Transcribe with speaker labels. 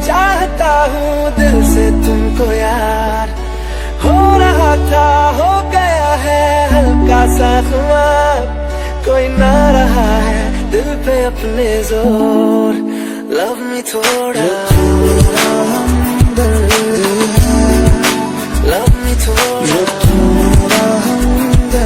Speaker 1: चाहता हूँ दिल से तुमको यार। हो रहा था हो गया है हल्का सा ख्वाब, कोई ना रहा है दिल पे अपने जोर। लव मी थोड़ा